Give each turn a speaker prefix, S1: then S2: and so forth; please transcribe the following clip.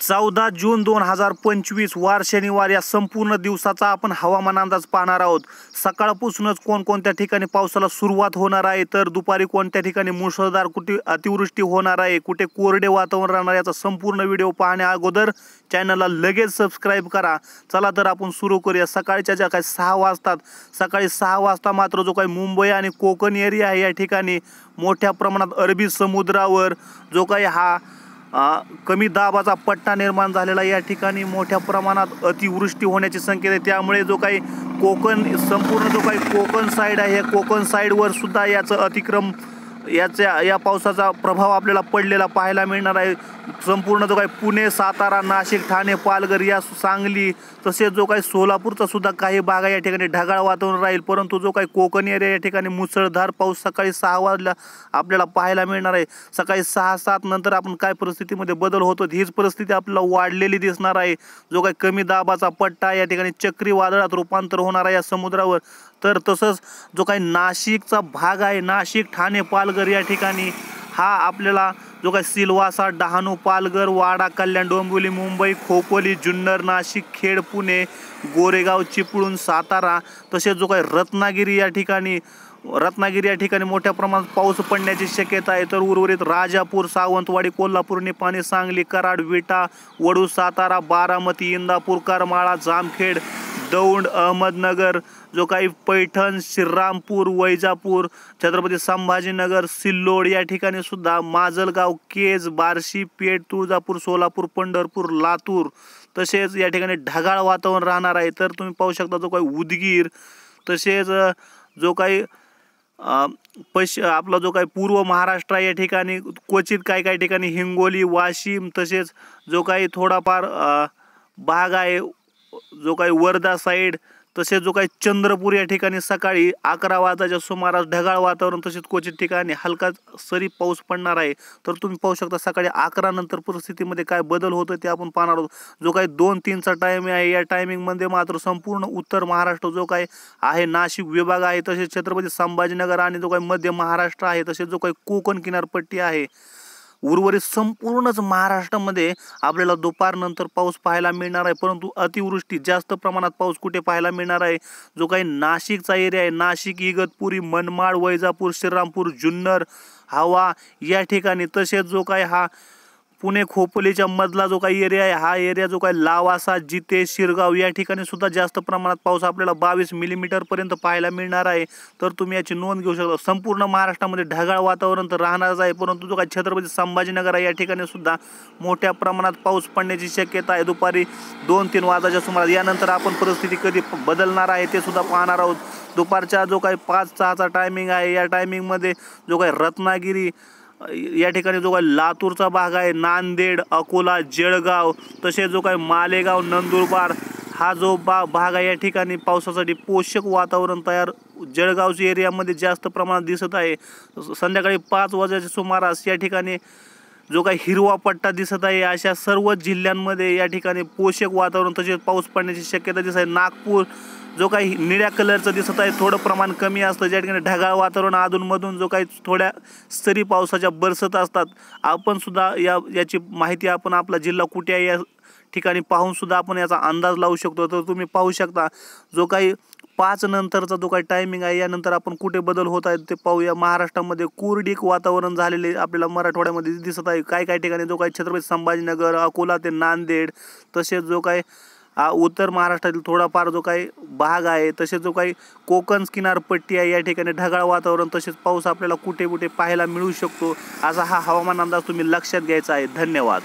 S1: 14 जून 2025 वार शनिवार या संपूर्ण दिवसाचा आपण हवामान अंदाज पाहणार आहोत। सकाळपासूनच कोणकोणत्या ठिकाणी पावसाला सुरुवात होणार आहे, तर दुपारी कोणत्या ठिकाणी मुसळधार, कुठे अतिवृष्टी होणार आहे, कुठे कोरडे वातावरण राहणार याचा संपूर्ण व्हिडिओ पाहण्या अगोदर चॅनलला लगेच सबस्क्राइब करा। चला तर आपण सुरू करूया। सकाळच्या ज्या काही 6 वाजतात, सकाळी 6 वाजता मात्र जो काही मुंबई आणि कोकण एरिया आहे या ठिकाणी मोठ्या प्रमाणात अरबी समुद्रावर जो काही हा कमी दाबाचा पट्टा निर्माण झालेला या ठिकाणी मोठ्या प्रमाणात अतिवृष्टी होण्याची संकेत आहे। त्यामुळे जो काही कोकण संपूर्ण जो काही कोकण साईड आहे, कोकण साईडवर सुद्धा या पावसाचा प्रभाव आपल्याला पडलेला पाहायला मिळणार आहे। संपूर्ण जो काही पुणे, सातारा, नाशिक, ठाणे, पालघर या सांगली तसेच जो काही सोलापूरचा सुद्धा काही भाग या ठिकाणी ढगाळ वातावरण राहील, परंतु जो काही कोकण एरिया या ठिकाणी मुसळधार पाऊस सकाळी 6 वाजता आपल्याला पाहायला मिळणार आहे। सकाळी 6-7 नंतर आपण काय परिस्थितीमध्ये बदल होतो हीच परिस्थिती आपल्याला वाढलेली दिसणार आहे। जो काही कमी दाबाचा पट्टा या ठिकाणी चक्रीवादळात रूपांतर होणार आहे या समुद्रावर। तर तसंच जो काही नाशिकचा भाग आहे, नाशिक, ठाणे, पालघर या ठिकाणी हा आपल्याला जो काही सिल्वासा, डहाणू, पालघर, वाडा, कल्याण, डोंबिवली, मुंबई, खोपोली, जुन्नर, नाशिक, खेड, पुणे, गोरेगाव, चिपळूण, सातारा तसेच जो काही रत्नागिरी या ठिकाणी मोठ्या प्रमाणात पाऊस पडण्याची शक्यता आहे। तर उर्वरित राजापूर, सावंतवाडी, कोल्हापूर, निपाणी, सांगली, कराड, विटा, वडू, सातारा, बारामती, इंदापूर, करमाळा, जामखेड, दौंड, अहमदनगर, जो काही पैठण, श्रीरामपूर, वैजापूर, छत्रपती संभाजीनगर, सिल्लोड या ठिकाणी सुद्धा, माजलगाव, केज, बार्शी, पेठ, तुळजापूर, सोलापूर, पंढरपूर, लातूर तसेच या ठिकाणी ढगाळ वातावरण राहणार आहे। तर तुम्ही पाहू शकता जो काही उदगीर तसेच जो काही आपला जो काही पूर्व महाराष्ट्र या ठिकाणी क्वचित काही ठिकाणी हिंगोली, वाशिम तसेच जो काही थोडाफार भाग आहे जो काही वर्धा साईड तसेच जो काही चंद्रपूर या ठिकाणी सकाळी 11 वाजताच्या सुमारास ढगाळ वातावरण तसेच क्वचित ठिकाणी हलका सरी पाऊस पडणार आहे। तर तुम्ही पाहू शकता सकाळी 11 नंतर परिस्थितीमध्ये काय बदल होतो ते आपण पाहणार आहोत। जो काही 2-3चा टाइम आहे या टायमिंगमध्ये मात्र संपूर्ण उत्तर महाराष्ट्र जो काही आहे, नाशिक विभाग आहे तसेच छत्रपती संभाजीनगर आणि जो काही मध्य महाराष्ट्र आहे तसेच जो काही कोकण किनारपट्टी आहे, उर्वरित संपूर्णच महाराष्ट्रामध्ये आपल्याला दुपारनंतर पाऊस पाहायला मिळणार आहे। परंतु अतिवृष्टी जास्त प्रमाणात पाऊस कुठे पाहायला मिळणार आहे, जो काही नाशिकचा एरिया आहे, नाशिक, इगतपुरी, मनमाड, वैजापूर, श्रीरामपूर, जुन्नर, हवा या ठिकाणी तसेच जो काही हा पुणे खोपोलीच्या मधला जो काही एरिया आहे, हा एरिया जो काही लावासा, जिते, शिरगाव या ठिकाणी सुद्धा जास्त प्रमाणात पाऊस आपल्याला 22 मिलीमीटर पर्यंत पाहायला मिळणार आहे। तर तुम्ही याची नोंद घेऊ शकता। संपूर्ण महाराष्ट्रामध्ये ढगाळ वातावरण तर राहणारच आहे, परंतु जो काही छत्रपती संभाजीनगर आहे या ठिकाणी सुद्धा मोठ्या प्रमाणात पाऊस पडण्याची शक्यता आहे दुपारी 2-3 वाजताच्या सुमारास। यानंतर आपण परिस्थिती कधी बदलणार आहे ते सुद्धा पाहणार आहोत। दुपारच्या जो काही 5-6चा टायमिंग आहे या टायमिंगमध्ये जो काही रत्नागिरी या ठिकाणी जो काही लातूरचा भाग आहे, नांदेड, अकोला, जळगाव तसेच जो काही मालेगाव, नंदुरबार हा जो भाग आहे या ठिकाणी पावसासाठी पोषक वातावरण तयार जळगावच्या एरियामध्ये जास्त प्रमाणात दिसत आहे। संध्याकाळी 5 वाजताच्या सुमारास या ठिकाणी जो काही हिरवा पट्टा दिसत आहे, अशा सर्व जिल्ह्यांमध्ये या ठिकाणी पोषक वातावरण तसेच पाऊस पडण्याची शक्यता दिसत आहे। नागपूर जो काही निळ्या कलरचं दिसत आहे, थोडं प्रमाण कमी असतं, ज्या ठिकाणी ढगाळ वातावरण अधूनमधून जो काही थोड्या सरी पावसाच्या बरसत असतात। आपण सुद्धा याची माहिती आपण आपला जिल्हा कुठे आहे या ठिकाणी पाहून सुद्धा आपण याचा अंदाज लावू शकतो। तर तुम्ही पाहू शकता जो काही 5 नंतरचा जो काही टायमिंग आहे यानंतर आपण कुठे बदल होत आहेत ते पाहूया। महाराष्ट्रामध्ये कोरडीक वातावरण झालेले आपल्याला मराठवाड्यामध्ये दिसत आहे। काही ठिकाणी जो काही छत्रपती संभाजीनगर, अकोला ते नांदेड तसेच जो काही उत्तर महाराष्ट्रातील थोडाफार जो काही भाग आहे तसेच जो काही कोकण किनारपट्टी आहे या ठिकाणी ढगाळ वातावरण तसेच पाऊस आपल्याला कुठे पाहायला मिळू शकतो। असा हा हवामान अंदाज तुम्ही लक्षात घ्यायचा आहे। धन्यवाद।